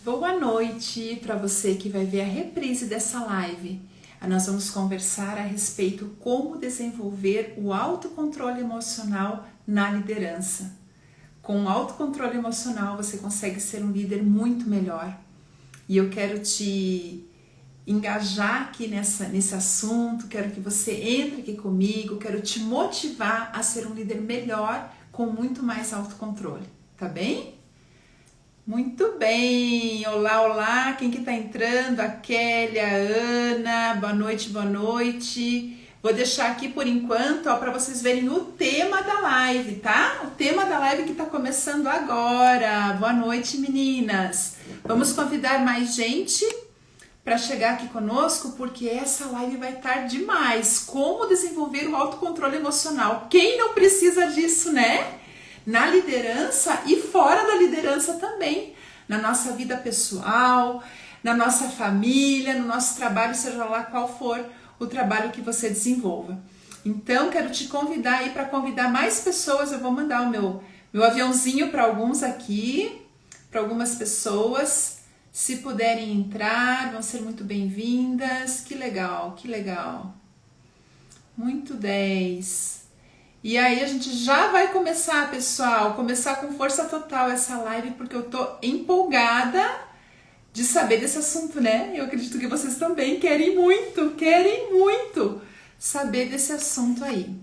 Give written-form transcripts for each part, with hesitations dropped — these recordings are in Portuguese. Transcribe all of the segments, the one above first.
Boa noite para você que vai ver a reprise dessa live. Nós vamos conversar a respeito como desenvolver o autocontrole emocional na liderança. Com o autocontrole emocional você consegue ser um líder muito melhor. E eu quero te engajar aqui nesse assunto, quero que você entre aqui comigo, quero te motivar a ser um líder melhor com muito mais autocontrole, tá bem? Muito bem, olá, olá, quem que tá entrando? A Kelly, a Ana, boa noite, boa noite. Vou deixar aqui por enquanto, para vocês verem o tema da live, tá? O tema da live que tá começando agora. Boa noite, meninas. Vamos convidar mais gente para chegar aqui conosco, porque essa live vai estar demais. Como desenvolver o autocontrole emocional? Quem não precisa disso, né? Na liderança e fora da liderança também, na nossa vida pessoal, na nossa família, no nosso trabalho, seja lá qual for o trabalho que você desenvolva. Então, quero te convidar aí para convidar mais pessoas. Eu vou mandar o meu aviãozinho para alguns aqui, para algumas pessoas. Se puderem entrar, vão ser muito bem-vindas. Que legal, que legal. Muito 10. E aí a gente já vai começar, pessoal, começar com força total essa live, porque eu tô empolgada de saber desse assunto, né? Eu acredito que vocês também querem muito saber desse assunto aí.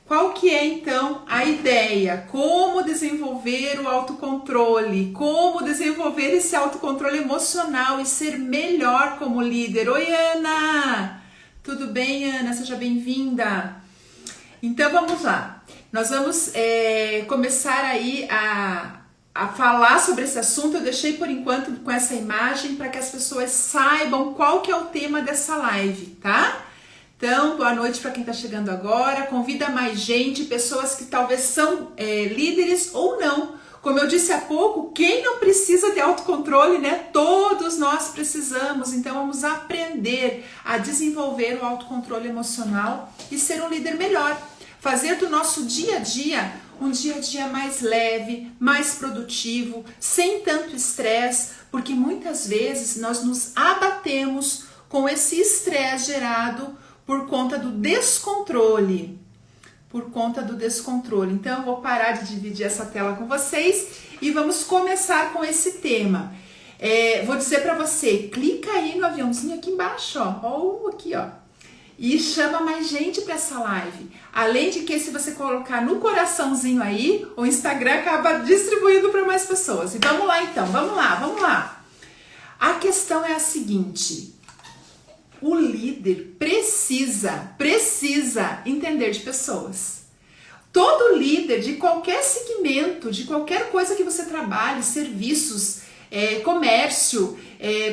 Qual que é, então, a ideia? Como desenvolver o autocontrole? Como desenvolver esse autocontrole emocional e ser melhor como líder? Oi, Ana! Tudo bem, Ana? Seja bem-vinda! Então, vamos lá. Nós vamos começar aí a falar sobre esse assunto. Eu deixei por enquanto com essa imagem para que as pessoas saibam qual que é o tema dessa live, tá? Então, boa noite para quem está chegando agora. Convida mais gente, pessoas que talvez são líderes ou não. Como eu disse há pouco, quem não precisa de autocontrole, né? Todos nós precisamos. Então, vamos aprender a desenvolver o autocontrole emocional e ser um líder melhor. Fazer do nosso dia a dia um dia a dia mais leve, mais produtivo, sem tanto estresse, porque muitas vezes nós nos abatemos com esse estresse gerado por conta do descontrole. Então eu vou parar de dividir essa tela com vocês e vamos começar com esse tema. Vou dizer para você, clica aí no aviãozinho aqui embaixo, ó, aqui, ó. E chama mais gente para essa live. Além de que, se você colocar no coraçãozinho aí, o Instagram acaba distribuindo para mais pessoas. E vamos lá então, vamos lá. A questão é a seguinte: o líder precisa entender de pessoas. Todo líder de qualquer segmento, de qualquer coisa que você trabalhe, serviços, comércio,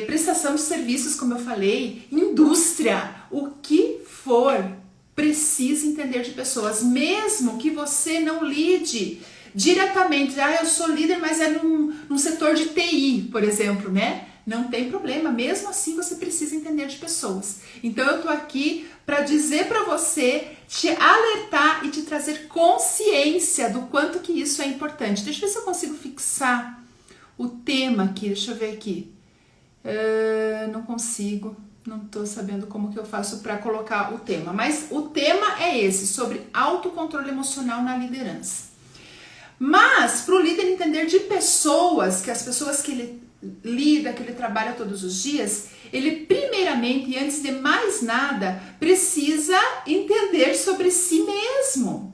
prestação de serviços, como eu falei, indústria, o que for, precisa entender de pessoas, mesmo que você não lide diretamente. Eu sou líder, mas é num setor de TI, por exemplo, né? Não tem problema, mesmo assim você precisa entender de pessoas. Então eu tô aqui para dizer para você, te alertar e te trazer consciência do quanto que isso é importante. Deixa eu ver se eu consigo fixar o tema aqui, deixa eu ver aqui. Não consigo, não tô sabendo como que eu faço para colocar o tema. Mas o tema é esse, sobre autocontrole emocional na liderança. Mas para o líder entender de pessoas, que as pessoas que ele lida, que ele trabalha todos os dias, ele primeiramente e antes de mais nada precisa entender sobre si mesmo.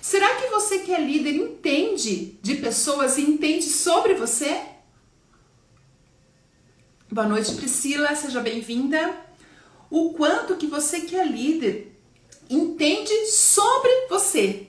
Será que você que é líder entende de pessoas e entende sobre você? Boa noite, Priscila, seja bem-vinda. O quanto que você que é líder entende sobre você,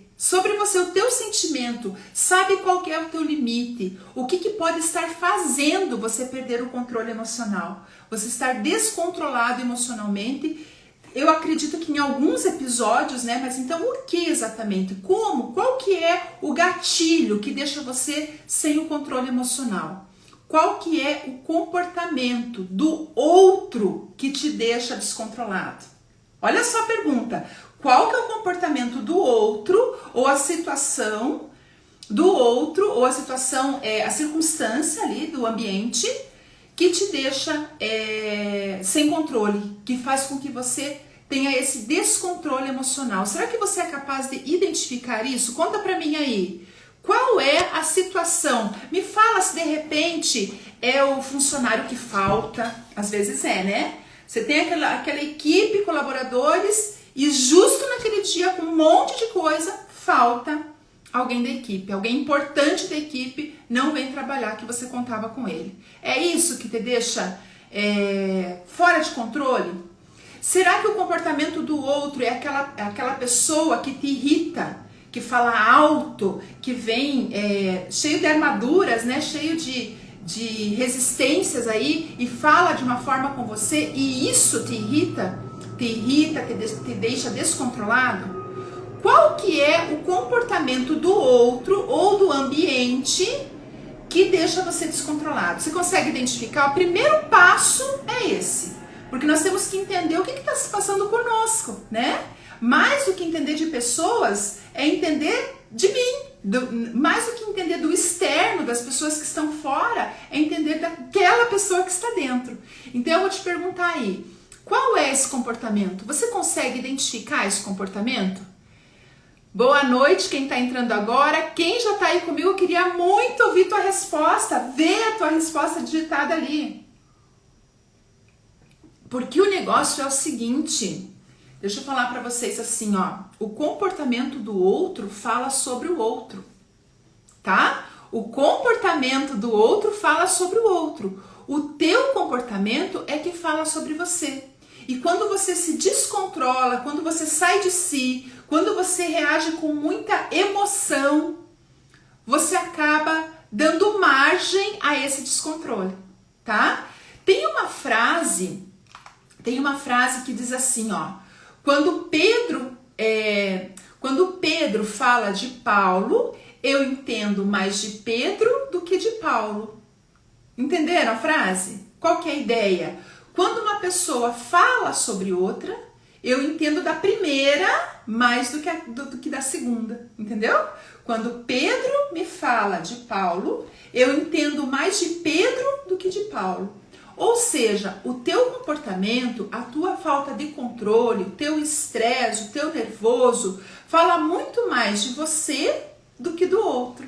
o teu sentimento, sabe qual que é o teu limite, o que pode estar fazendo você perder o controle emocional, você estar descontrolado emocionalmente. Eu acredito que em alguns episódios, né? Mas então o que exatamente? Como? Qual que é o gatilho que deixa você sem o controle emocional? Qual que é o comportamento do outro que te deixa descontrolado? Olha só a pergunta. Qual que é o comportamento do outro ou a situação do outro ou a situação, a circunstância ali do ambiente que te deixa sem controle, que faz com que você tenha esse descontrole emocional. Será que você é capaz de identificar isso? Conta pra mim aí. Qual é a situação? Me fala se de repente é o funcionário que falta. Às vezes é, né? Você tem aquela equipe, colaboradores, e justo naquele dia, com um monte de coisa, falta alguém da equipe. Alguém importante da equipe não vem trabalhar, que você contava com ele. É isso que te deixa fora de controle? Será que o comportamento do outro é aquela pessoa que te irrita, que fala alto, que vem cheio de armaduras, né? Cheio de resistências aí e fala de uma forma com você e isso te irrita, te deixa descontrolado? Qual que é o comportamento do outro ou do ambiente que deixa você descontrolado? Você consegue identificar? O primeiro passo é esse, porque nós temos que entender o que está se passando conosco, né? Mais do que entender de pessoas, é entender de mim. Mais do que entender do externo, das pessoas que estão fora, é entender daquela pessoa que está dentro. Então eu vou te perguntar aí, qual é esse comportamento? Você consegue identificar esse comportamento? Boa noite, quem está entrando agora. Quem já está aí comigo, eu queria muito ouvir tua resposta. Vê a tua resposta digitada ali. Porque o negócio é o seguinte, deixa eu falar para vocês assim, ó. O comportamento do outro fala sobre o outro, tá? O comportamento do outro fala sobre o outro. O teu comportamento é que fala sobre você. E quando você se descontrola, quando você sai de si, quando você reage com muita emoção, você acaba dando margem a esse descontrole, tá? Tem uma frase que diz assim, ó, quando Pedro fala de Paulo, eu entendo mais de Pedro do que de Paulo. Entenderam a frase? Qual que é a ideia? Quando uma pessoa fala sobre outra, eu entendo da primeira mais do que da segunda, entendeu? Quando Pedro me fala de Paulo, eu entendo mais de Pedro do que de Paulo. Ou seja, o teu comportamento, a tua falta de controle, o teu estresse, o teu nervoso, fala muito mais de você do que do outro.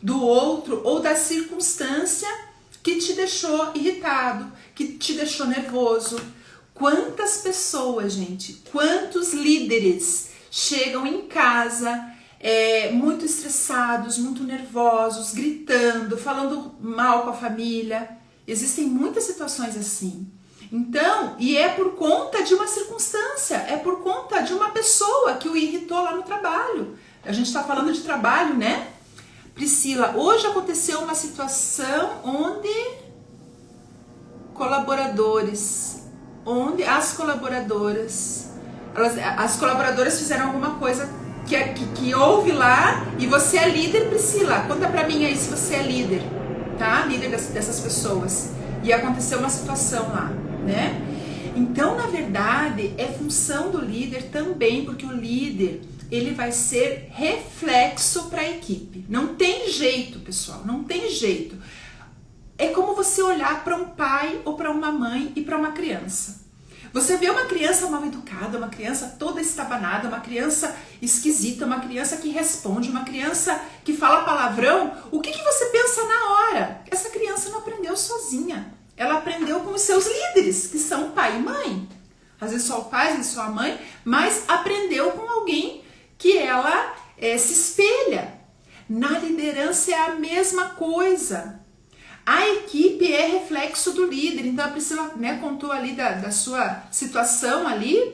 Do outro ou da circunstância que te deixou irritado, que te deixou nervoso. Quantas pessoas, gente, quantos líderes chegam em casa muito estressados, muito nervosos, gritando, falando mal com a família. Existem muitas situações assim. Então, e é por conta de uma circunstância, é por conta de uma pessoa que o irritou lá no trabalho. A gente está falando de trabalho, né? Priscila, hoje aconteceu uma situação onde as colaboradoras fizeram alguma coisa que houve lá e você é líder, Priscila. Conta pra mim aí se você é líder, tá? Líder dessas pessoas. E aconteceu uma situação lá, né? Então, na verdade, é função do líder também, porque o líder, ele vai ser reflexo para a equipe. Não tem jeito, pessoal, não tem jeito. É como você olhar para um pai ou para uma mãe e para uma criança. Você vê uma criança mal educada, uma criança toda estabanada, uma criança esquisita, uma criança que responde, uma criança que fala palavrão, o que você pensa na hora? Essa criança não aprendeu sozinha. Ela aprendeu com os seus líderes, que são o pai e mãe. Às vezes só o pai, às vezes só a mãe, mas aprendeu com alguém que ela se espelha. Na liderança é a mesma coisa. A equipe é reflexo do líder. Então a Priscila, né, contou ali da sua situação ali.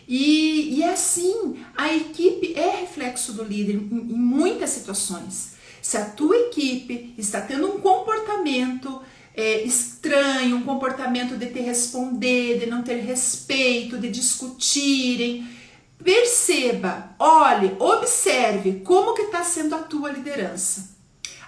E é assim, a equipe é reflexo do líder em muitas situações. Se a tua equipe está tendo um comportamento estranho, um comportamento de te responder, de não ter respeito, de discutirem, perceba, olhe, observe como que está sendo a tua liderança.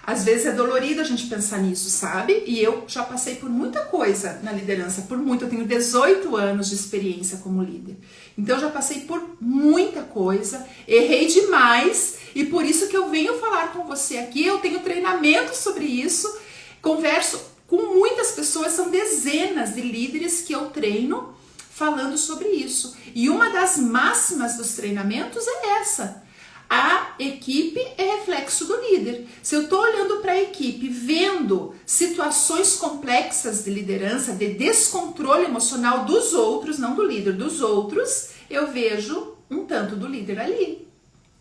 Às vezes é dolorido a gente pensar nisso, sabe? E eu já passei por muita coisa na liderança, eu tenho 18 anos de experiência como líder. Então eu já passei por muita coisa, errei demais e por isso que eu venho falar com você aqui, eu tenho treinamento sobre isso, converso com muitas pessoas, são dezenas de líderes que eu treino falando sobre isso. E uma das máximas dos treinamentos é essa: a equipe é reflexo do líder. Se eu estou olhando para a equipe, vendo situações complexas de liderança, de descontrole emocional dos outros, não do líder, dos outros, eu vejo um tanto do líder ali,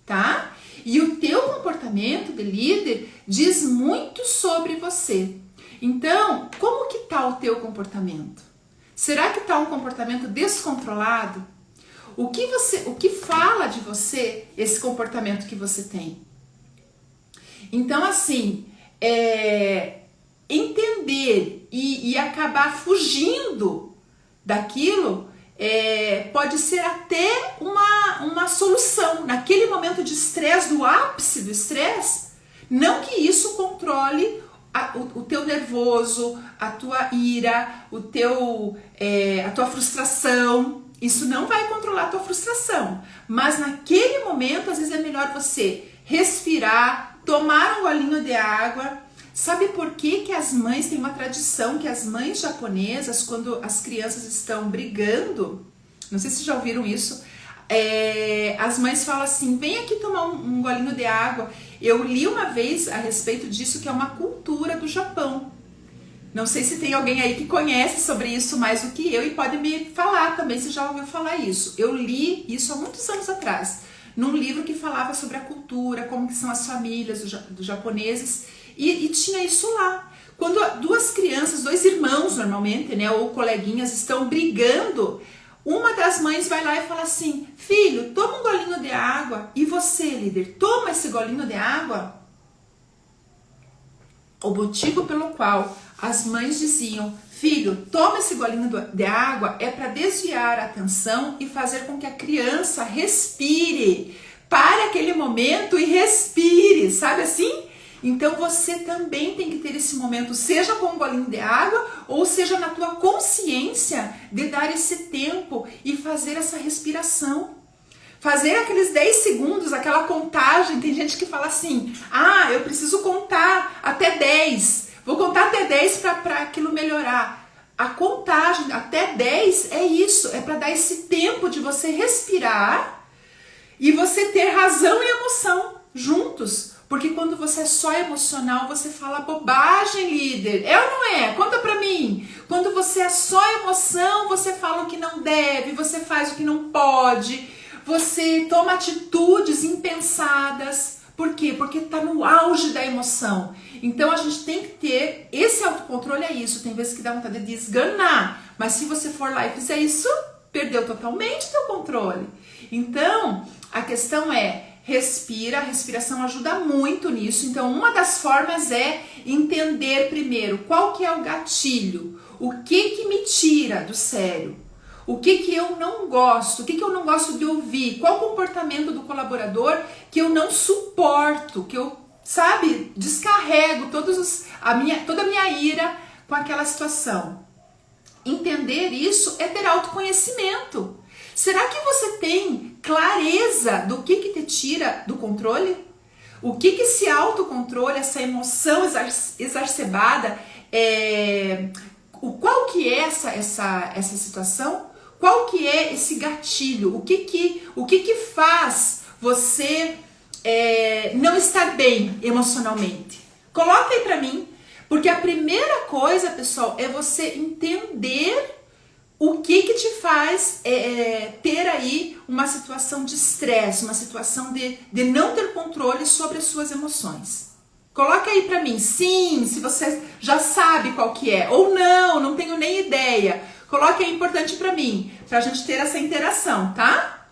tá? E o teu comportamento de líder diz muito sobre você. Então, como que tá o teu comportamento? Será que tá um comportamento descontrolado? O que fala de você esse comportamento que você tem? Então, assim, entender e acabar fugindo daquilo pode ser até uma solução. Naquele momento de estresse, do ápice do estresse, não que isso controle o teu nervoso, a tua ira, a tua frustração. Isso não vai controlar a tua frustração, mas naquele momento, às vezes é melhor você respirar, tomar um golinho de água. Sabe por que as mães, tem uma tradição que as mães japonesas, quando as crianças estão brigando, não sei se já ouviram isso, as mães falam assim, vem aqui tomar um golinho de água. Eu li uma vez a respeito disso, que é uma cultura do Japão. Não sei se tem alguém aí que conhece sobre isso mais do que eu e pode me falar também se já ouviu falar isso. Eu li isso há muitos anos atrás, num livro que falava sobre a cultura, como que são as famílias dos japoneses, e tinha isso lá. Quando duas crianças, dois irmãos normalmente, né, ou coleguinhas estão brigando, uma das mães vai lá e fala assim, filho, toma um golinho de água. E você, líder, toma esse golinho de água? O motivo pelo qual as mães diziam, filho, toma esse golinho de água, é para desviar a atenção e fazer com que a criança respire. Pare aquele momento e respire, sabe assim? Então você também tem que ter esse momento, seja com um golinho de água, ou seja na tua consciência de dar esse tempo e fazer essa respiração. Fazer aqueles 10 segundos, aquela contagem. Tem gente que fala assim, eu preciso contar até 10. Vou contar até 10 para aquilo melhorar. A contagem até 10 é isso, é para dar esse tempo de você respirar e você ter razão e emoção juntos. Porque quando você é só emocional, você fala bobagem, líder. É ou não é? Conta pra mim. Quando você é só emoção, você fala o que não deve, você faz o que não pode, você toma atitudes impensadas. Por quê? Porque tá no auge da emoção. Então a gente tem que ter esse autocontrole, é isso. Tem vezes que dá vontade de esganar, mas se você for lá e fizer isso, perdeu totalmente o teu controle. Então, a questão é, respira, a respiração ajuda muito nisso. Então, uma das formas é entender primeiro qual que é o gatilho, o que me tira do sério, o que eu não gosto, o que eu não gosto de ouvir, qual o comportamento do colaborador que eu não suporto, que eu, descarrego toda a minha ira com aquela situação. Entender isso é ter autoconhecimento. Será que você tem clareza do que te tira do controle? O que esse autocontrole, essa emoção exacerbada, qual que é essa situação? Qual que é esse gatilho? O que faz você não estar bem emocionalmente? Coloca aí pra mim, porque a primeira coisa, pessoal, é você entender o que te faz ter aí uma situação de estresse, uma situação de não ter controle sobre as suas emoções. Coloca aí pra mim, sim, se você já sabe qual que é, ou não tenho nem ideia. Coloque aí, importante pra mim, pra gente ter essa interação, tá?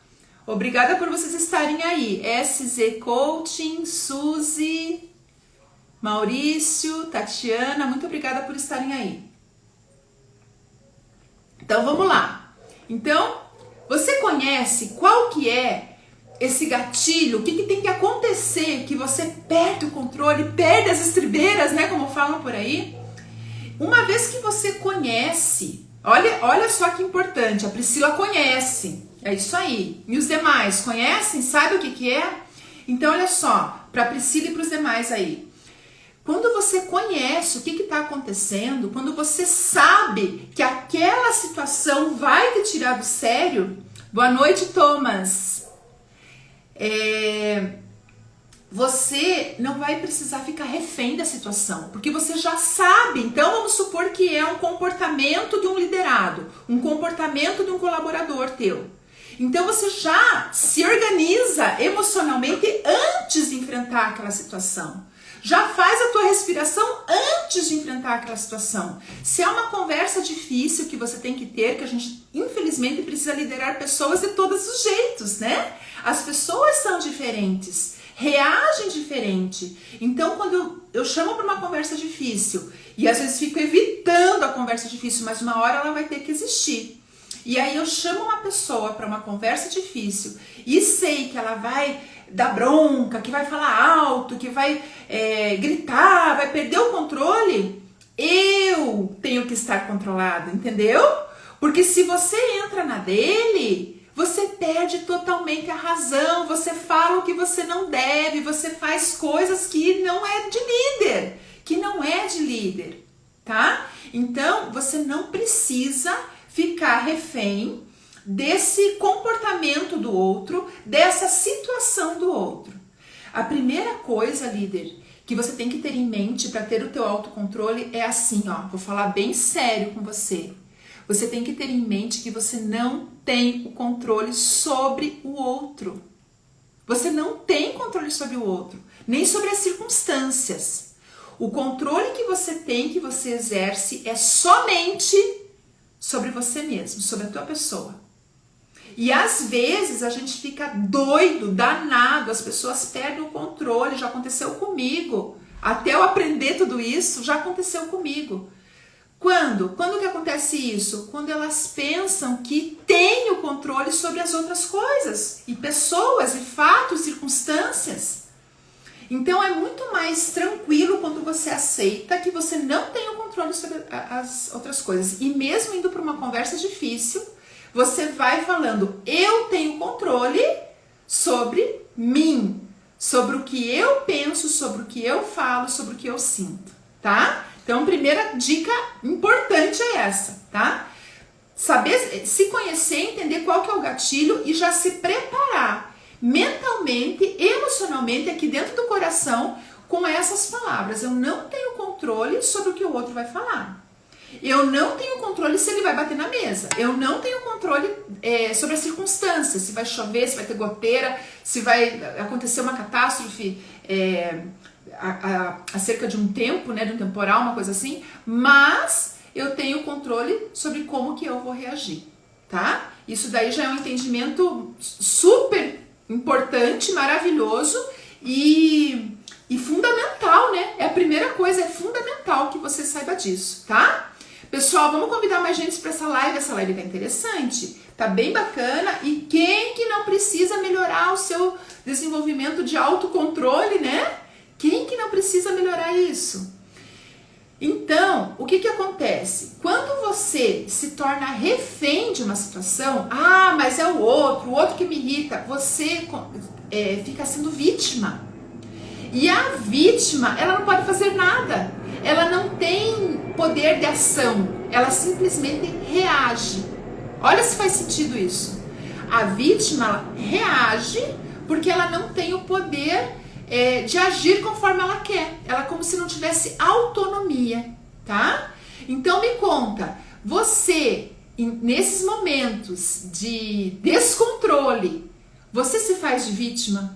Obrigada por vocês estarem aí. SZ Coaching, Suzy, Maurício, Tatiana, muito obrigada por estarem aí. Então vamos lá. Então, você conhece qual que é esse gatilho? O que tem que acontecer que você perde o controle, perde as estribeiras, né? Como falam por aí. Uma vez que você conhece, olha só que importante, a Priscila conhece. É isso aí. E os demais conhecem? Sabe o que é? Então olha só, para a Priscila e para os demais aí. Quando você conhece o que está acontecendo, quando você sabe que aquela situação vai te tirar do sério, boa noite, Thomas. Você não vai precisar ficar refém da situação, porque você já sabe. Então vamos supor que é um comportamento de um liderado, um comportamento de um colaborador teu. Então você já se organiza emocionalmente antes de enfrentar aquela situação. Já faz a tua respiração antes de enfrentar aquela situação. Se é uma conversa difícil que você tem que ter, que a gente infelizmente precisa liderar pessoas de todos os jeitos, né? As pessoas são diferentes, reagem diferente. Então quando eu chamo para uma conversa difícil, e às vezes fico evitando a conversa difícil, mas uma hora ela vai ter que existir. E aí eu chamo uma pessoa para uma conversa difícil e sei que ela vai dar bronca, que vai falar alto, que vai gritar, vai perder o controle, eu tenho que estar controlado, entendeu? Porque se você entra na dele, você perde totalmente a razão, você fala o que você não deve, você faz coisas que não é de líder, tá? Então, você não precisa ficar refém desse comportamento do outro, dessa situação do outro. A primeira coisa, líder, que você tem que ter em mente para ter o teu autocontrole é assim, ó, vou falar bem sério com você. Você tem que ter em mente que você não tem o controle sobre o outro. Você não tem controle sobre o outro, nem sobre as circunstâncias. O controle que você tem, que você exerce, é somente sobre você mesmo, sobre a tua pessoa. E às vezes a gente fica doido, danado, as pessoas perdem o controle, já aconteceu comigo. Até eu aprender tudo isso, já aconteceu comigo. Quando? Quando que acontece isso? Quando elas pensam que têm o controle sobre as outras coisas, e pessoas, e fatos, circunstâncias. Então é muito mais tranquilo quando você aceita que você não tem o controle sobre as outras coisas. E mesmo indo para uma conversa difícil, você vai falando, eu tenho controle sobre mim, sobre o que eu penso, sobre o que eu falo, sobre o que eu sinto, tá? Então, primeira dica importante é essa, tá? Saber se conhecer, entender qual que é o gatilho e já se preparar mentalmente, emocionalmente, aqui dentro do coração, com essas palavras. Eu não tenho controle sobre o que o outro vai falar. Eu não tenho controle se ele vai bater na mesa. Eu não tenho controle sobre as circunstâncias. Se vai chover, se vai ter goteira, se vai acontecer uma catástrofe acerca de um tempo, né, de um temporal, uma coisa assim. Mas eu tenho controle sobre como que eu vou reagir, tá? Isso daí já é um entendimento super importante, maravilhoso e fundamental, né? É a primeira coisa, é fundamental que você saiba disso, tá? Pessoal, vamos convidar mais gente para essa live tá interessante, tá bem bacana, e quem que não precisa melhorar o seu desenvolvimento de autocontrole, né? Quem que não precisa melhorar isso? Então, o que que acontece? Quando você se torna refém de uma situação, mas é o outro que me irrita, você fica sendo vítima. E a vítima, ela não pode fazer nada. Ela não tem poder de ação. Ela simplesmente reage. Olha se faz sentido isso. A vítima, ela reage porque ela não tem o poder de agir conforme ela quer. Ela é como se não tivesse autonomia, tá? Então me conta, você, nesses momentos de descontrole, você se faz de vítima?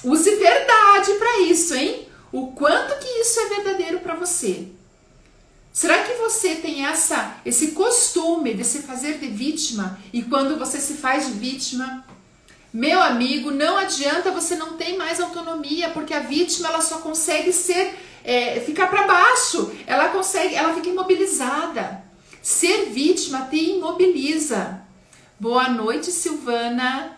Use verdade para isso, hein? O quanto que isso é verdadeiro para você? Será que você tem esse costume de se fazer de vítima, e quando você se faz de vítima, meu amigo, não adianta, você não tem mais autonomia, porque a vítima ela só consegue ficar para baixo, ela fica imobilizada. Ser vítima te imobiliza. Boa noite, Silvana.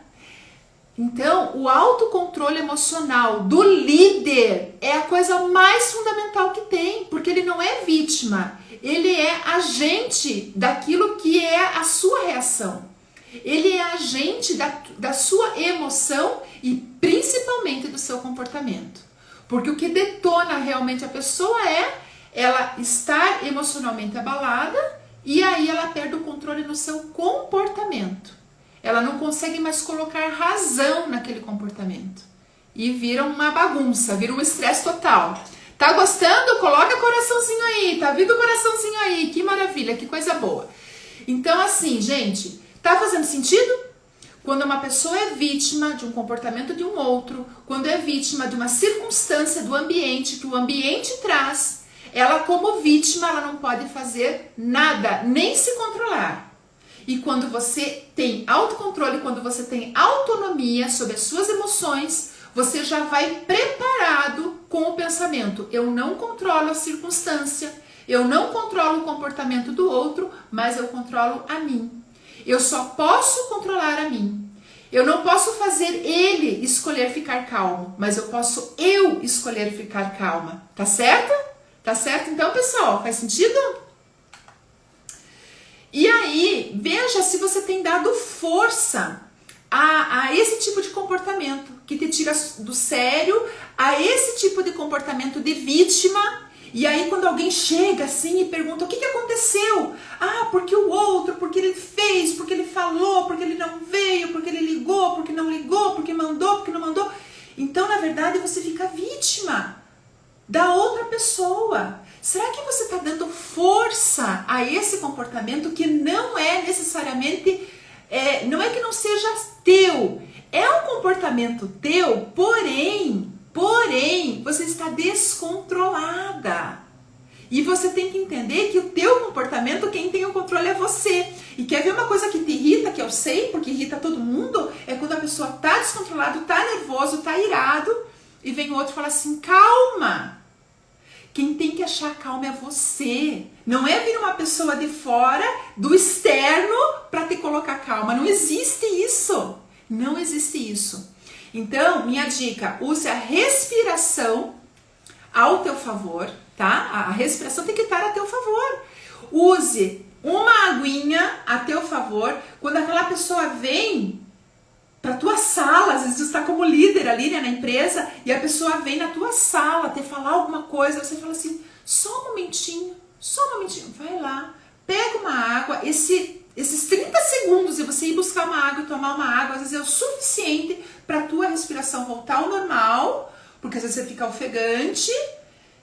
Então, o autocontrole emocional do líder é a coisa mais fundamental que tem, porque ele não é vítima, ele é agente daquilo que é a sua reação. Ele é agente da sua emoção e principalmente do seu comportamento. Porque o que detona realmente a pessoa é ela estar emocionalmente abalada e aí ela perde o controle no seu comportamento. Ela não consegue mais colocar razão naquele comportamento. E vira uma bagunça, vira um estresse total. Tá gostando? Coloca coraçãozinho aí, tá vindo o coraçãozinho aí, que maravilha, que coisa boa. Então assim, gente, tá fazendo sentido? Quando uma pessoa é vítima de um comportamento de um outro, quando é vítima de uma circunstância do ambiente, que o ambiente traz, ela como vítima, ela não pode fazer nada, nem se controlar. E quando você tem autocontrole, quando você tem autonomia sobre as suas emoções, você já vai preparado com o pensamento: eu não controlo a circunstância, eu não controlo o comportamento do outro, mas eu controlo a mim. Eu só posso controlar a mim. Eu não posso fazer ele escolher ficar calmo, mas eu posso escolher ficar calma. Tá certo? Tá certo então, pessoal? Faz sentido? E aí, veja se você tem dado força a esse tipo de comportamento que te tira do sério, a esse tipo de comportamento de vítima. E aí quando alguém chega assim e pergunta: o que aconteceu? Ah, porque o outro, porque ele fez, porque ele falou, porque ele não veio, porque ele ligou, porque não ligou, porque mandou, porque não mandou. Então, na verdade, você fica vítima da outra pessoa. Será que você está dando força a esse comportamento que não é necessariamente, não é que não seja teu, é um comportamento teu, porém, você está descontrolada. E você tem que entender que o teu comportamento, quem tem o controle é você. E quer ver uma coisa que te irrita, que eu sei, porque irrita todo mundo, é quando a pessoa tá descontrolada, tá nervoso, tá irado, e vem o outro e fala assim: calma. Quem tem que achar calma é você. Não é vir uma pessoa de fora, do externo, para te colocar calma. Não existe isso. Não existe isso. Então, minha dica: use a respiração ao teu favor, tá? A respiração tem que estar a teu favor. Use uma aguinha a teu favor. Quando aquela pessoa vem para tua sala, às vezes você está como líder ali, né, na empresa, e a pessoa vem na tua sala te falar alguma coisa, você fala assim: só um momentinho, vai lá, pega uma água, esses 30 segundos de você ir buscar uma água e tomar uma água, às vezes é o suficiente para a tua respiração voltar ao normal, porque às vezes você fica ofegante,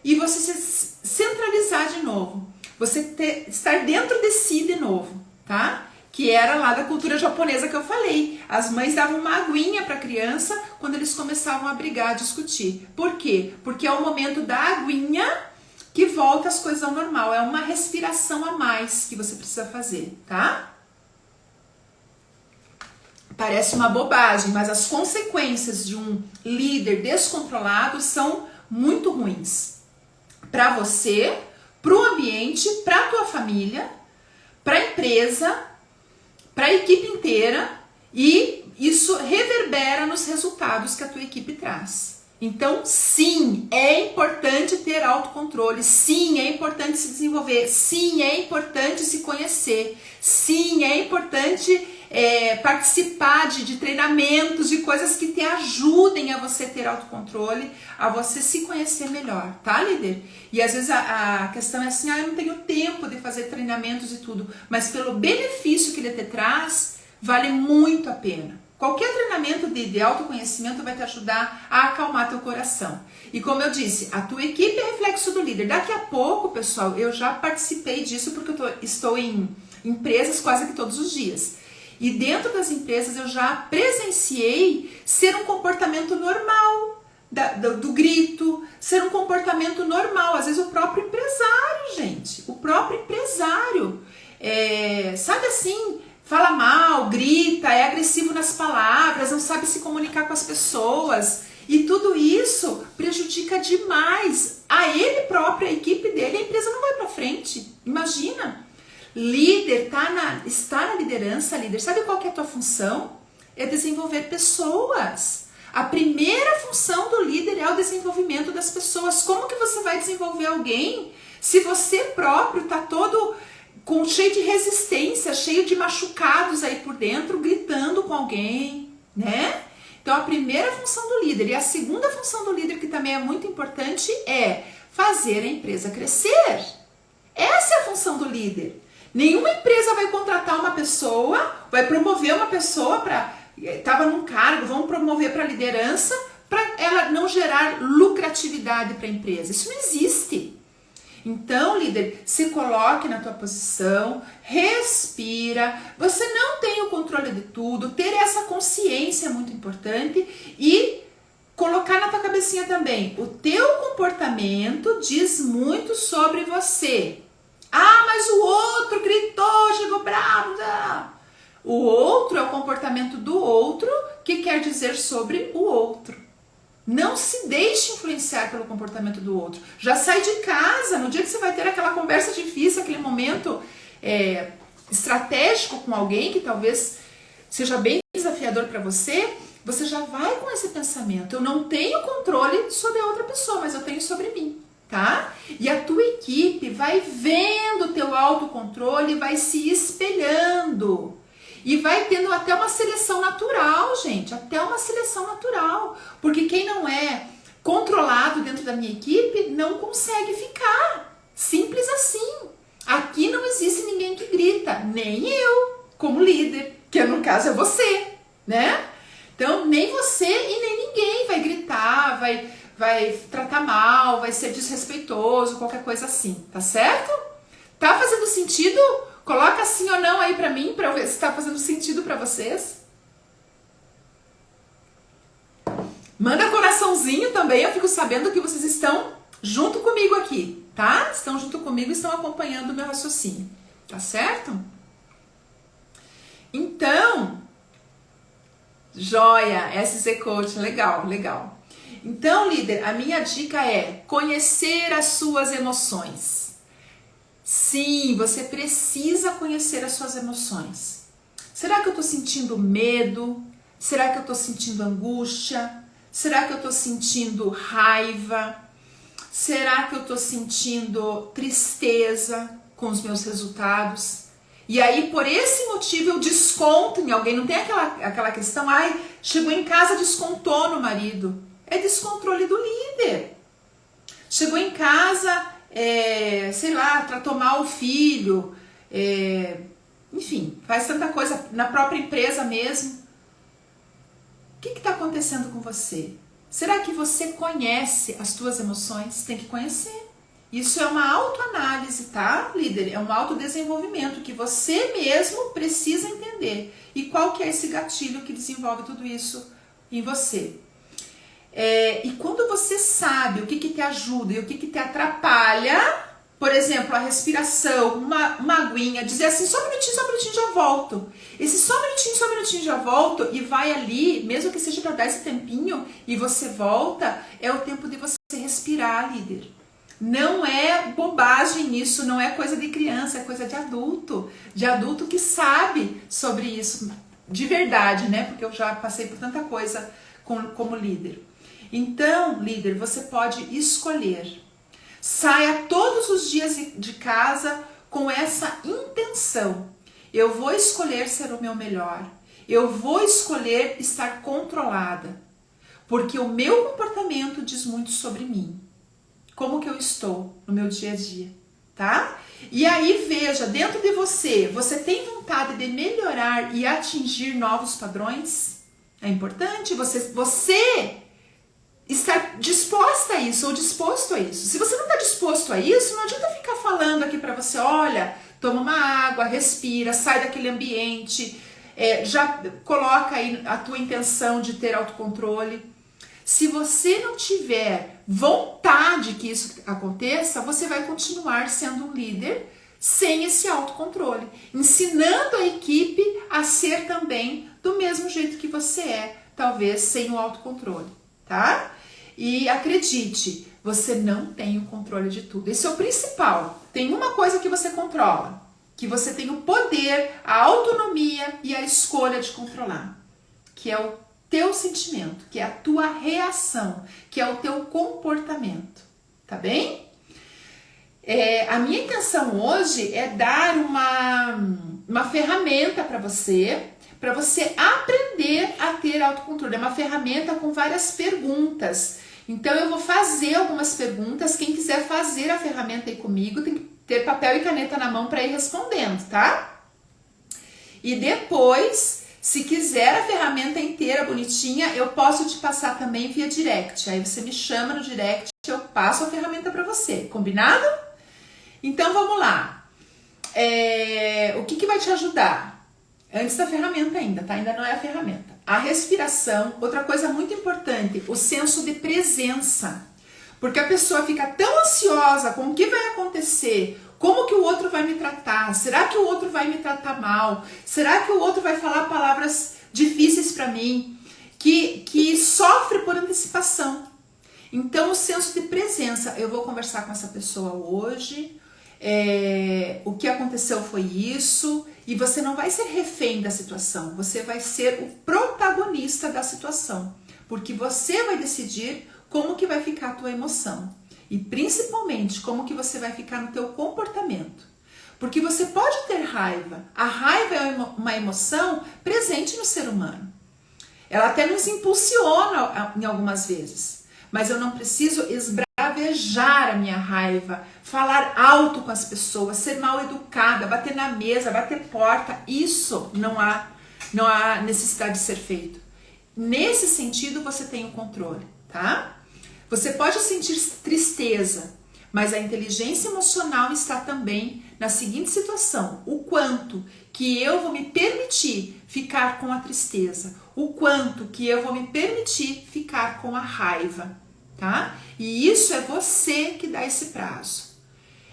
e você se centralizar de novo, você estar dentro de si de novo, tá? Que era lá da cultura japonesa que eu falei. As mães davam uma aguinha para a criança quando eles começavam a brigar, a discutir. Por quê? Porque é o momento da aguinha que volta as coisas ao normal. É uma respiração a mais que você precisa fazer, tá? Parece uma bobagem, mas as consequências de um líder descontrolado são muito ruins. Para você, para o ambiente, para a tua família, para a empresa, para a equipe inteira, e isso reverbera nos resultados que a tua equipe traz. Então, sim, é importante ter autocontrole, sim, é importante se desenvolver, sim, é importante se conhecer, sim, é importante participar de treinamentos, de coisas que te ajudem a você ter autocontrole, a você se conhecer melhor, tá, líder? E às vezes a questão é assim: eu não tenho tempo de fazer treinamentos e tudo, mas pelo benefício que ele te traz, vale muito a pena. Qualquer treinamento de autoconhecimento vai te ajudar a acalmar teu coração. E como eu disse, a tua equipe é reflexo do líder. Daqui a pouco, pessoal, eu já participei disso, porque eu estou em empresas quase que todos os dias. E dentro das empresas eu já presenciei ser um comportamento normal, do grito, ser um comportamento normal. Às vezes o próprio empresário, gente, sabe assim, fala mal, grita, é agressivo nas palavras, não sabe se comunicar com as pessoas. E tudo isso prejudica demais a ele próprio, a equipe dele, a empresa não vai para frente. Imagina. Líder, está na liderança, líder. Sabe qual que é a tua função? É desenvolver pessoas. A primeira função do líder é o desenvolvimento das pessoas. Como que você vai desenvolver alguém se você próprio está todo cheio de resistência, cheio de machucados aí por dentro, gritando com alguém, né? Então Então, a primeira função do líder e a segunda função do líder, que também é muito importante, é fazer a empresa crescer. Essa é a função do líder. Nenhuma empresa vai contratar uma pessoa, vai promover uma pessoa para... Estava num cargo, vamos promover para liderança, para ela não gerar lucratividade para a empresa. Isso não existe. Então, líder, se coloque na tua posição, respira, você não tem o controle de tudo, ter essa consciência é muito importante e colocar na tua cabecinha também, o teu comportamento diz muito sobre você. Ah, mas o outro gritou, chegou bravo. O outro é o comportamento do outro que quer dizer sobre o outro. Não se deixe influenciar pelo comportamento do outro. Já sai de casa, no dia que você vai ter aquela conversa difícil, aquele momento estratégico com alguém que talvez seja bem desafiador para você, você já vai com esse pensamento. Eu não tenho controle sobre a outra pessoa, mas eu tenho sobre mim, tá? E a tua equipe vai vendo o teu autocontrole, vai se espelhando. E vai tendo até uma seleção natural, gente, até uma seleção natural. Porque quem não é controlado dentro da minha equipe não consegue ficar. Simples assim. Aqui não existe ninguém que grita, nem eu, como líder, que no caso é você, né? Então, nem você e nem ninguém vai gritar, vai tratar mal, vai ser desrespeitoso, qualquer coisa assim, tá certo? Tá fazendo sentido? Coloca sim ou não aí pra mim, pra eu ver se tá fazendo sentido pra vocês. Manda coraçãozinho também, eu fico sabendo que vocês estão junto comigo aqui, tá? Estão junto comigo e estão acompanhando o meu raciocínio, tá certo? Então, joia, SZ Coach, legal, legal. Então, líder, a minha dica é conhecer as suas emoções. Sim, você precisa conhecer as suas emoções. Será que eu estou sentindo medo? Será que eu estou sentindo angústia? Será que eu estou sentindo raiva? Será que eu estou sentindo tristeza com os meus resultados? E aí, por esse motivo, eu desconto em alguém. Não tem aquela questão, ai, chegou em casa, descontou no marido. É descontrole do líder. Chegou em casa... sei lá, tratou mal o filho, enfim, faz tanta coisa na própria empresa mesmo. O que está acontecendo com você? Será que você conhece as tuas emoções? Tem que conhecer. Isso é uma autoanálise, tá, líder? É um autodesenvolvimento que você mesmo precisa entender. E qual que é esse gatilho que desenvolve tudo isso em você? E quando você sabe o que te ajuda e o que te atrapalha, por exemplo, a respiração, uma aguinha, dizer assim, só um minutinho, já volto. Esse só um minutinho, já volto, e vai ali, mesmo que seja para dar esse tempinho, e você volta, é o tempo de você respirar, líder. Não é bobagem isso, não é coisa de criança, é coisa de adulto que sabe sobre isso, de verdade, né? Porque eu já passei por tanta coisa como líder. Então, líder, você pode escolher. Saia todos os dias de casa com essa intenção. Eu vou escolher ser o meu melhor. Eu vou escolher estar controlada. Porque o meu comportamento diz muito sobre mim. Como que eu estou no meu dia a dia, tá? E aí veja, dentro de você, você tem vontade de melhorar e atingir novos padrões? É importante você estar disposta a isso ou disposto a isso. Se você não está disposto a isso, não adianta ficar falando aqui para você, olha, toma uma água, respira, sai daquele ambiente, já coloca aí a tua intenção de ter autocontrole. Se você não tiver vontade que isso aconteça, você vai continuar sendo um líder sem esse autocontrole, ensinando a equipe a ser também do mesmo jeito que você é, talvez sem o autocontrole, tá? E acredite, você não tem o controle de tudo. Esse é o principal. Tem uma coisa que você controla, que você tem o poder, a autonomia e a escolha de controlar, que é o teu sentimento, que é a tua reação, que é o teu comportamento, tá bem? A minha intenção hoje é dar uma ferramenta para você, para você aprender a ter autocontrole. É uma ferramenta com várias perguntas. Então eu vou fazer algumas perguntas. Quem quiser fazer a ferramenta aí comigo tem que ter papel e caneta na mão para ir respondendo, tá? E depois, se quiser a ferramenta inteira bonitinha, eu posso te passar também via direct. Aí você me chama no direct, eu passo a ferramenta para você. Combinado? Então vamos lá. O que vai te ajudar? Antes da ferramenta ainda, tá? Ainda não é a ferramenta. A respiração, outra coisa muito importante, o senso de presença. Porque a pessoa fica tão ansiosa com o que vai acontecer, como que o outro vai me tratar, será que o outro vai me tratar mal, será que o outro vai falar palavras difíceis para mim, que sofre por antecipação. Então o senso de presença, eu vou conversar com essa pessoa hoje, o que aconteceu foi isso, e você não vai ser refém da situação, você vai ser o protagonista da situação, porque você vai decidir como que vai ficar a tua emoção e principalmente como que você vai ficar no teu comportamento. Porque você pode ter raiva, a raiva é uma emoção presente no ser humano. Ela até nos impulsiona em algumas vezes, mas eu não preciso esbravejar a minha raiva, falar alto com as pessoas, ser mal educada, bater na mesa, bater porta. Isso não há necessidade de ser feito. Nesse sentido você tem o controle, tá? Você pode sentir tristeza, mas a inteligência emocional está também na seguinte situação: o quanto que eu vou me permitir ficar com a tristeza, o quanto que eu vou me permitir ficar com a raiva, tá? E isso é você que dá esse prazo.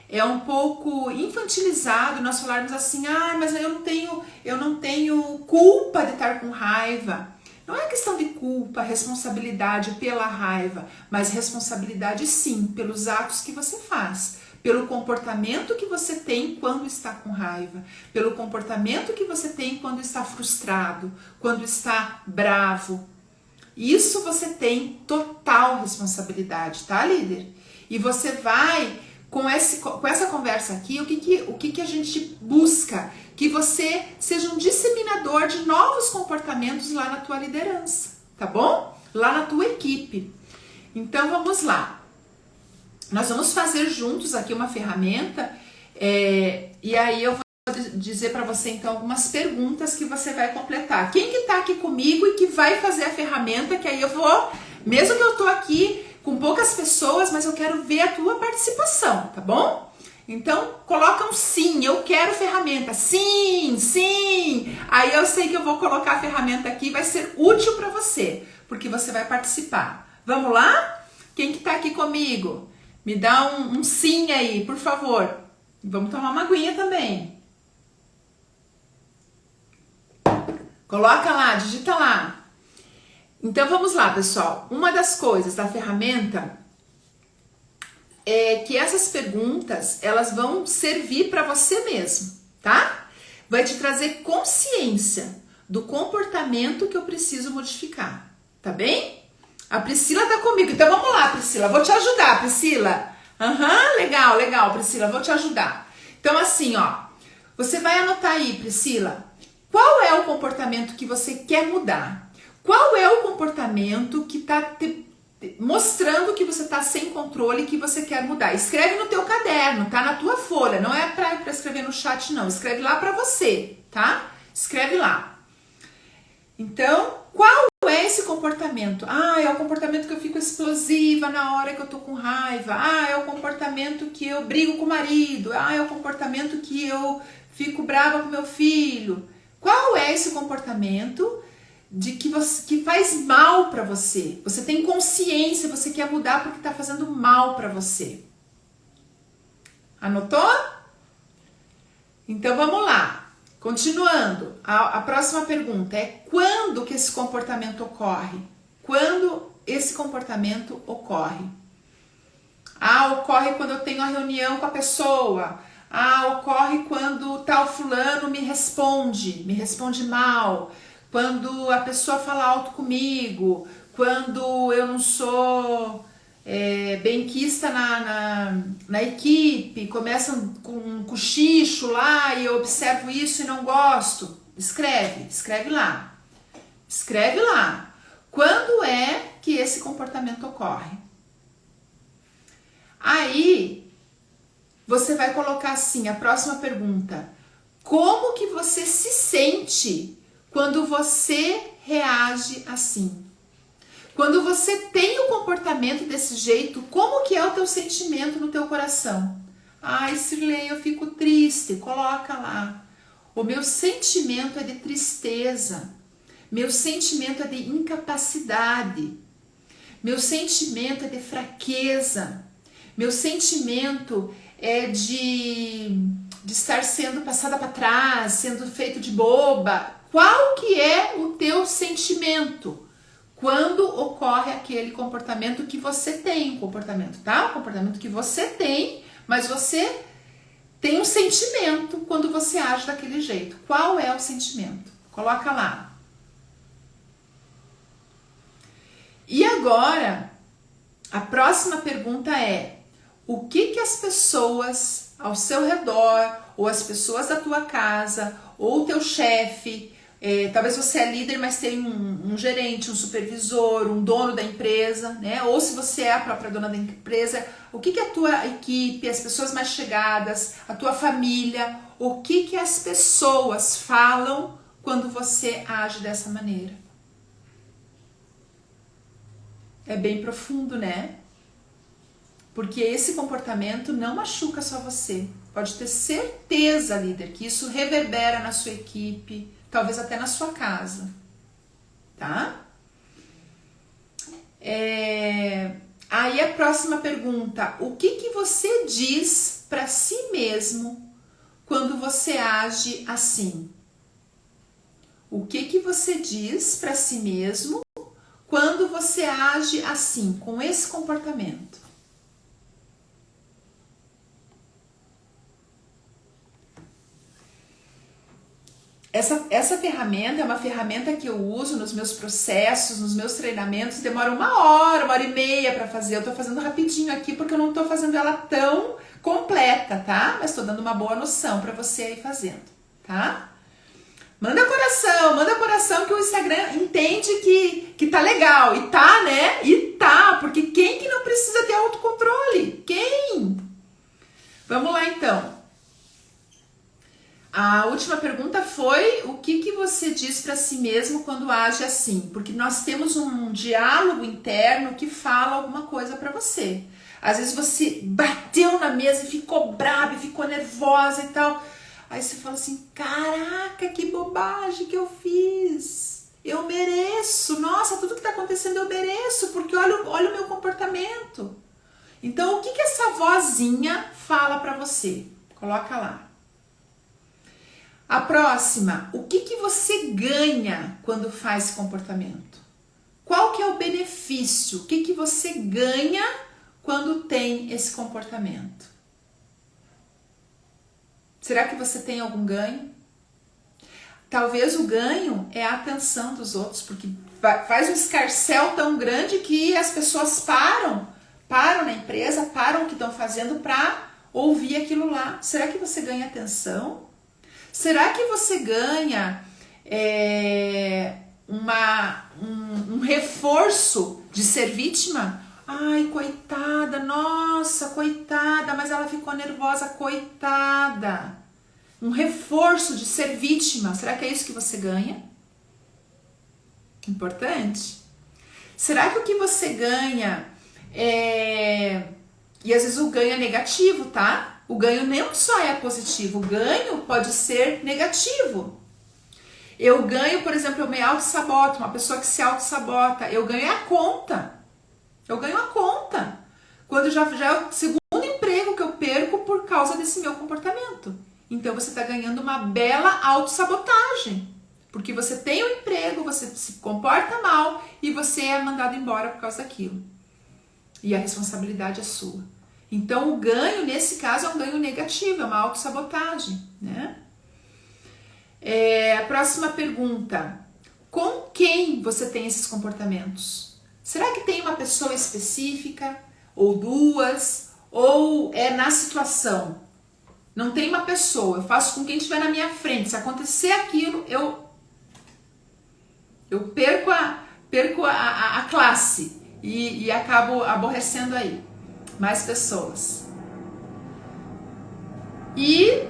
É um pouco infantilizado nós falarmos assim: mas eu não tenho culpa de estar com raiva. Não é questão de culpa, responsabilidade pela raiva, mas responsabilidade sim pelos atos que você faz, pelo comportamento que você tem quando está com raiva, pelo comportamento que você tem quando está frustrado, quando está bravo. Isso você tem total responsabilidade, tá, líder? E você vai, com essa conversa aqui, o que a gente busca? Que você seja um disseminador de novos comportamentos lá na tua liderança, tá bom? Lá na tua equipe. Então vamos lá. Nós vamos fazer juntos aqui uma ferramenta e aí eu vou dizer para você então algumas perguntas que você vai completar. Quem que tá aqui comigo e que vai fazer a ferramenta, que aí eu vou, mesmo que eu tô aqui com poucas pessoas, mas eu quero ver a tua participação, tá bom? Então, coloca um sim, eu quero ferramenta, sim, sim. Aí eu sei que eu vou colocar a ferramenta aqui, vai ser útil para você, porque você vai participar. Vamos lá? Quem que tá aqui comigo? Me dá um sim aí, por favor. Vamos tomar uma aguinha também. Coloca lá, digita lá. Então vamos lá, pessoal. Uma das coisas da ferramenta é que essas perguntas, elas vão servir para você mesmo, tá? Vai te trazer consciência do comportamento que eu preciso modificar, tá bem? A Priscila tá comigo, então vamos lá, Priscila, vou te ajudar, Priscila. Legal, Priscila, vou te ajudar. Então assim, ó, você vai anotar aí, Priscila, qual é o comportamento que você quer mudar? Qual é o comportamento que tá mostrando que você tá sem controle e que você quer mudar? Escreve no teu caderno, tá? Na tua folha, não é pra escrever no chat não, escreve lá pra você, tá? Escreve lá. Então, qual é esse comportamento? É o comportamento que eu fico explosiva na hora que eu tô com raiva. É o comportamento que eu brigo com o marido. É o comportamento que eu fico brava com meu filho. Qual é esse comportamento que faz mal para você? Você tem consciência, você quer mudar porque tá fazendo mal para você. Anotou? Então vamos lá. Continuando, a próxima pergunta é: quando que esse comportamento ocorre? Quando esse comportamento ocorre? Ocorre quando eu tenho a reunião com a pessoa. Ocorre quando tal fulano me responde mal. Quando a pessoa fala alto comigo. Quando eu não sou benquista na equipe, começam com um cochicho lá e eu observo isso e não gosto. Escreve lá. Escreve lá. Quando é que esse comportamento ocorre? Aí, você vai colocar assim, a próxima pergunta. Como que você se sente quando você reage assim? Quando você tem o comportamento desse jeito, como que é o teu sentimento no teu coração? Ai, Sirlei, eu fico triste. Coloca lá. O meu sentimento é de tristeza. Meu sentimento é de incapacidade. Meu sentimento é de fraqueza. Meu sentimento é de estar sendo passada para trás, sendo feito de boba. Qual que é o teu sentimento quando ocorre aquele comportamento que você tem? O comportamento, tá? O comportamento que você tem, mas você tem um sentimento quando você age daquele jeito. Qual é o sentimento? Coloca lá. E agora, a próxima pergunta é: o que as pessoas ao seu redor, ou as pessoas da tua casa, ou o teu chefe, talvez você é líder, mas tem um gerente, um supervisor, um dono da empresa, né? Ou se você é a própria dona da empresa, o que a tua equipe, as pessoas mais chegadas, a tua família, o que as pessoas falam quando você age dessa maneira? É bem profundo, né? Porque esse comportamento não machuca só você. Pode ter certeza, líder, que isso reverbera na sua equipe, talvez até na sua casa, tá? Aí a próxima pergunta: o que você diz para si mesmo quando você age assim? O que você diz para si mesmo quando você age assim, com esse comportamento? Essa ferramenta é uma ferramenta que eu uso nos meus processos, nos meus treinamentos. Demora 1 hora e meia para fazer. Eu tô fazendo rapidinho aqui porque eu não tô fazendo ela tão completa, tá? Mas tô dando uma boa noção para você aí fazendo, tá? Manda coração que o Instagram entende que tá legal. E tá, né? E tá, porque quem que não precisa ter autocontrole? Quem? Vamos lá então. A última pergunta foi: o que você diz para si mesmo quando age assim? Porque nós temos um diálogo interno que fala alguma coisa para você. Às vezes você bateu na mesa e ficou brava, e ficou nervosa e tal. Aí você fala assim: caraca, que bobagem que eu fiz. Eu mereço. Nossa, tudo que está acontecendo eu mereço, porque olha o meu comportamento. Então, o que essa vozinha fala para você? Coloca lá. A próxima: o que você ganha quando faz esse comportamento? Qual que é o benefício? O que você ganha quando tem esse comportamento? Será que você tem algum ganho? Talvez o ganho é a atenção dos outros, porque faz um escarcéu tão grande que as pessoas param na empresa, param o que estão fazendo para ouvir aquilo lá. Será que você ganha atenção? Será que você ganha um reforço de ser vítima? Ai, coitada, nossa, coitada, mas ela ficou nervosa, coitada. Um reforço de ser vítima, será que é isso que você ganha? Importante. Será que o que você ganha e às vezes o ganho é negativo, tá? O ganho não só é positivo, o ganho pode ser negativo. Eu ganho, por exemplo, eu me auto-saboto, uma pessoa que se auto-sabota, eu ganho a conta. Eu ganho a conta. Quando já é o segundo emprego que eu perco por causa desse meu comportamento. Então você está ganhando uma bela autossabotagem. Porque você tem um emprego, você se comporta mal e você é mandado embora por causa daquilo. E a responsabilidade é sua. Então o ganho, nesse caso, é um ganho negativo, é uma autossabotagem, né? A próxima pergunta: com quem você tem esses comportamentos? Será que tem uma pessoa específica, ou duas, ou é na situação? Não tem uma pessoa, eu faço com quem estiver na minha frente. Se acontecer aquilo, eu perco a classe e acabo aborrecendo aí mais pessoas. E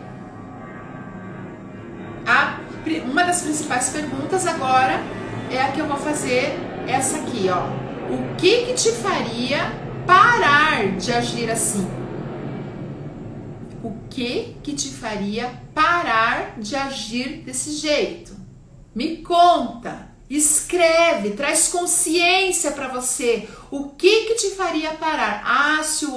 uma das principais perguntas agora é a que eu vou fazer, essa aqui, ó. O que te faria parar de agir assim? O que te faria parar de agir desse jeito? Me conta, escreve, traz consciência para você. O que te faria parar? Ah, se o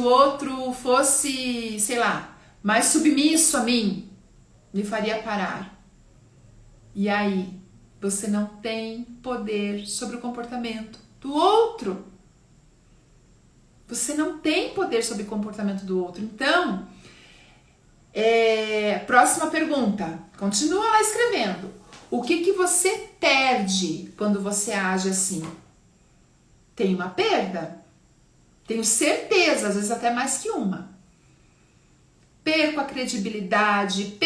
outro fosse, sei lá, mais submisso a mim, me faria parar. E aí, você não tem poder sobre o comportamento do outro. Você não tem poder sobre o comportamento do outro. Então, próxima pergunta. Continua lá escrevendo. O que você perde quando você age assim? Tem uma perda? Tenho certeza, às vezes até mais que uma. Perco a credibilidade,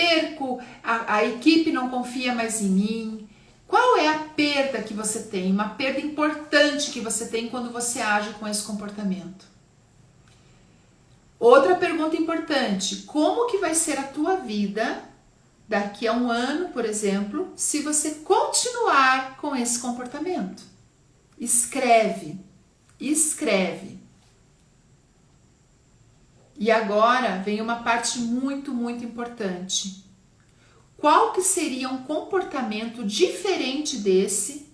a equipe não confia mais em mim. Qual é a perda que você tem? Uma perda importante que você tem quando você age com esse comportamento. Outra pergunta importante: como que vai ser a tua vida daqui a um ano, por exemplo, se você continuar com esse comportamento? Escreve. E agora vem uma parte muito, muito importante. Qual que seria um comportamento diferente desse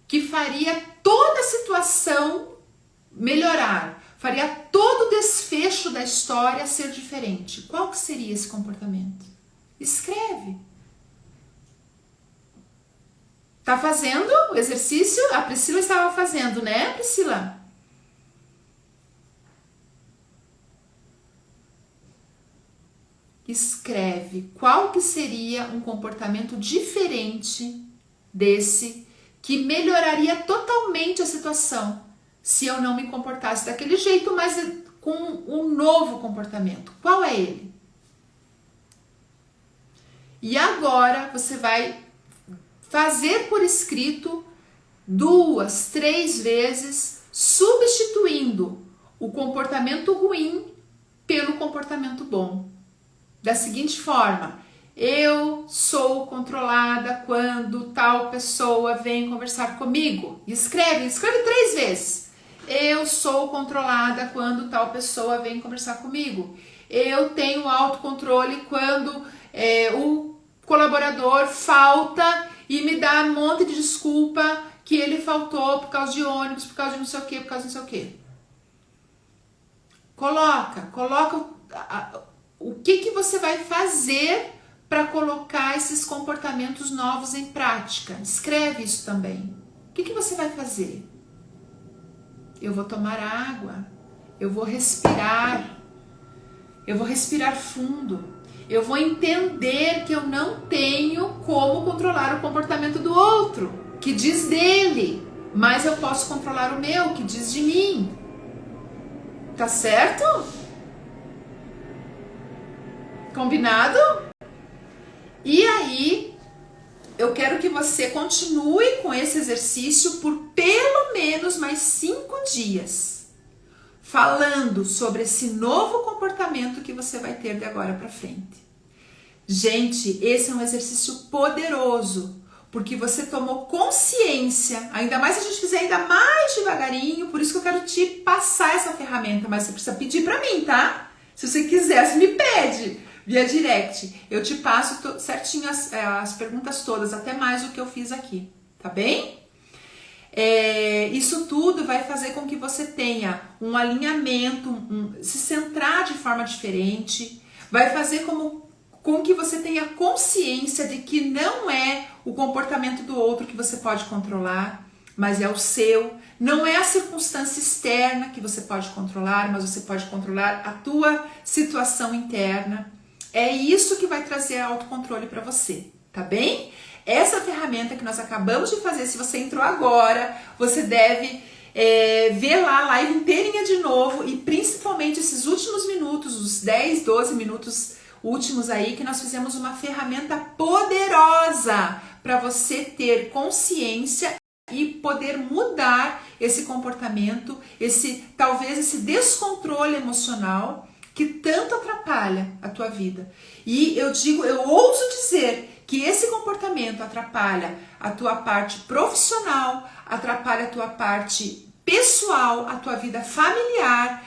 que faria toda a situação melhorar? Faria todo o desfecho da história ser diferente. Qual que seria esse comportamento? Escreve. Tá fazendo o exercício? A Priscila estava fazendo, né, Priscila? Escreve qual que seria um comportamento diferente desse que melhoraria totalmente a situação se eu não me comportasse daquele jeito, mas com um novo comportamento. Qual é ele? E agora você vai fazer por escrito 2, 3 vezes, substituindo o comportamento ruim pelo comportamento bom. Da seguinte forma: eu sou controlada quando tal pessoa vem conversar comigo. Escreve 3 vezes. Eu sou controlada quando tal pessoa vem conversar comigo. Eu tenho autocontrole quando o colaborador falta e me dá um monte de desculpa que ele faltou por causa de ônibus, por causa de não sei o que, por causa de não sei o que. Coloca o que você vai fazer para colocar esses comportamentos novos em prática. Escreve isso também. O que você vai fazer? Eu vou tomar água, eu vou respirar fundo, eu vou entender que eu não tenho como controlar o comportamento do outro, que diz dele, mas eu posso controlar o meu, que diz de mim. Tá certo? Combinado? E aí, eu quero que você continue com esse exercício por pelo menos mais 5 dias, falando sobre esse novo comportamento que você vai ter de agora para frente. Gente, esse é um exercício poderoso, porque você tomou consciência, ainda mais se a gente fizer ainda mais devagarinho, por isso que eu quero te passar essa ferramenta, mas você precisa pedir para mim, tá? Se você quiser, você me pede via direct. Eu te passo certinho as perguntas todas, até mais do que eu fiz aqui, tá bem? Isso tudo vai fazer com que você tenha um alinhamento, se centrar de forma diferente, vai fazer com que você tenha consciência de que não é o comportamento do outro que você pode controlar, mas é o seu. Não é a circunstância externa que você pode controlar, mas você pode controlar a tua situação interna. É isso que vai trazer autocontrole para você, tá bem? Essa ferramenta que nós acabamos de fazer, se você entrou agora, você deve Vê lá a live inteirinha de novo e principalmente esses últimos minutos, os 10, 12 minutos últimos aí, que nós fizemos uma ferramenta poderosa para você ter consciência e poder mudar esse comportamento, talvez esse descontrole emocional que tanto atrapalha a tua vida. E eu ouso dizer que esse comportamento atrapalha a tua parte profissional, atrapalha a tua parte pessoal, a tua vida familiar,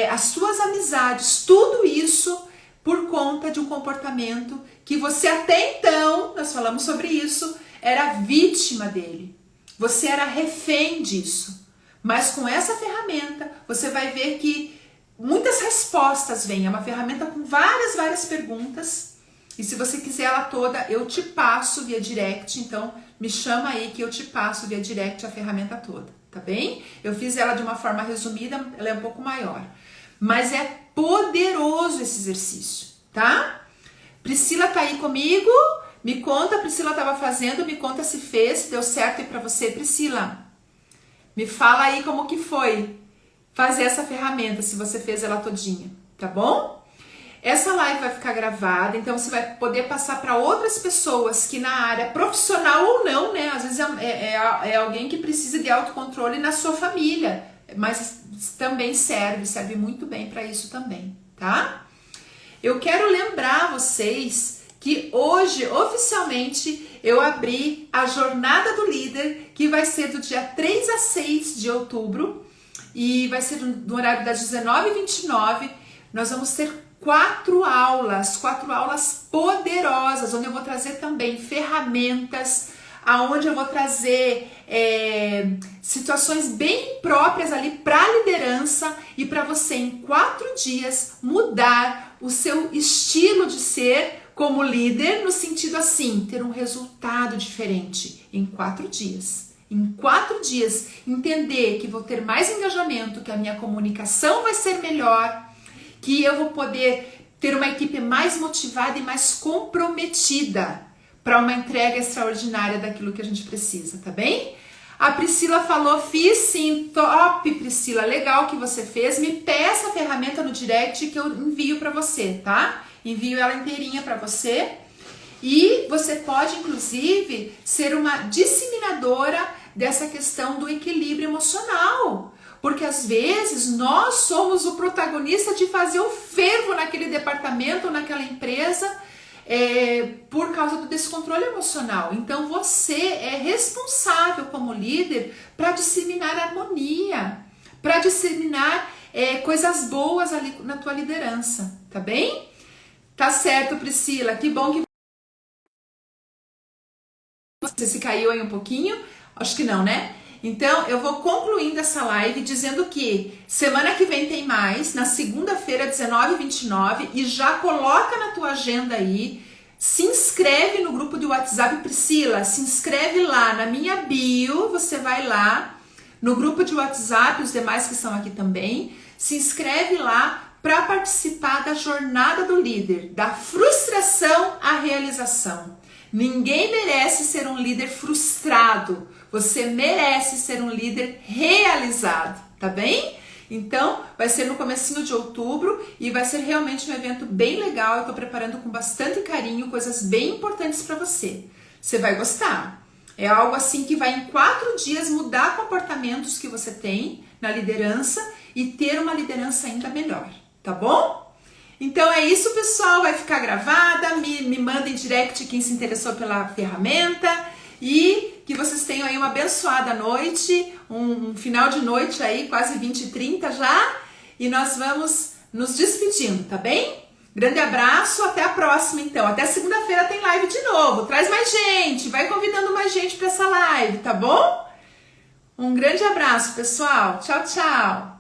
as tuas amizades, tudo isso por conta de um comportamento que você até então, nós falamos sobre isso, era vítima dele. Você era refém disso. Mas com essa ferramenta, você vai ver que muitas respostas vêm. É uma ferramenta com várias perguntas. E se você quiser ela toda, eu te passo via direct. Então, me chama aí que eu te passo via direct a ferramenta toda, tá bem? Eu fiz ela de uma forma resumida, ela é um pouco maior. Mas é poderoso esse exercício, tá? Priscila tá aí comigo? Me conta, a Priscila estava fazendo, me conta se fez, se deu certo aí pra você, Priscila. Me fala aí como que foi fazer essa ferramenta, se você fez ela todinha, tá bom? Essa live vai ficar gravada, então você vai poder passar para outras pessoas que na área profissional ou não, né? Às vezes é alguém que precisa de autocontrole na sua família, mas também serve muito bem para isso também, tá? Eu quero lembrar vocês que hoje, oficialmente, eu abri a Jornada do Líder, que vai ser do dia 3 a 6 de outubro, e vai ser no horário das 19h29. Nós vamos ter 4 aulas poderosas, onde eu vou trazer também ferramentas, aonde eu vou trazer situações bem próprias ali para liderança e para você em 4 dias mudar o seu estilo de ser como líder, no sentido assim, ter um resultado diferente em 4 dias. Em 4 dias, entender que vou ter mais engajamento, que a minha comunicação vai ser melhor, que eu vou poder ter uma equipe mais motivada e mais comprometida para uma entrega extraordinária daquilo que a gente precisa, tá bem? A Priscila falou, fiz sim, top Priscila, legal que você fez, me peça a ferramenta no direct que eu envio para você, tá? Envio ela inteirinha para você e você pode inclusive ser uma disseminadora dessa questão do equilíbrio emocional, porque às vezes nós somos o protagonista de fazer o fervo naquele departamento ou naquela empresa por causa do descontrole emocional. Então você é responsável como líder para disseminar harmonia, para disseminar coisas boas ali na tua liderança, tá bem? Tá certo, Priscila, que bom que você se caiu aí um pouquinho, acho que não, né? Então, eu vou concluindo essa live dizendo que semana que vem tem mais, na segunda-feira, 19h29, e já coloca na tua agenda aí, se inscreve no grupo de WhatsApp, Priscila, se inscreve lá na minha bio, você vai lá no grupo de WhatsApp, os demais que estão aqui também, se inscreve lá para participar da Jornada do Líder, da frustração à realização. Ninguém merece ser um líder frustrado. Você merece ser um líder realizado, tá bem? Então, vai ser no comecinho de outubro e vai ser realmente um evento bem legal. Eu tô preparando com bastante carinho coisas bem importantes para você. Você vai gostar. É algo assim que vai em 4 dias mudar comportamentos que você tem na liderança e ter uma liderança ainda melhor, tá bom? Então é isso, pessoal, vai ficar gravada, me manda em direct quem se interessou pela ferramenta e que vocês tenham aí uma abençoada noite, um final de noite aí, quase 20h30 já, e nós vamos nos despedindo, tá bem? Grande abraço, até a próxima então, até segunda-feira tem live de novo, traz mais gente, vai convidando mais gente para essa live, tá bom? Um grande abraço, pessoal, tchau, tchau!